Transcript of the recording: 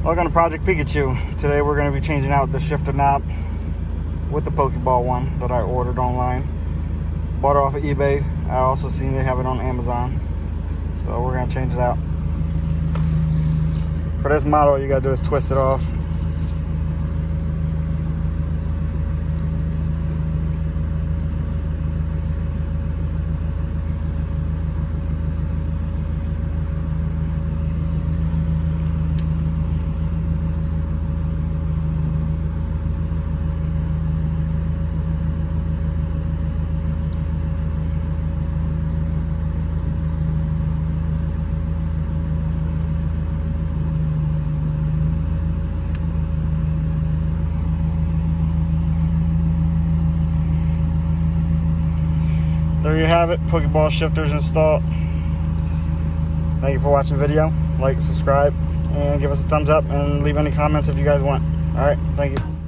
Welcome to Project Pikachu. Today we're going to be changing out the shifter knob with the Pokeball one that I ordered online. Bought it off of eBay. I also seen they have it on Amazon. So we're going to change it out. For this model, all you got to do is twist it off. There you have it, Pokeball shifters installed. Thank you for watching the video. Like, subscribe, and give us a thumbs up, and leave any comments if you guys want. Alright, thank you.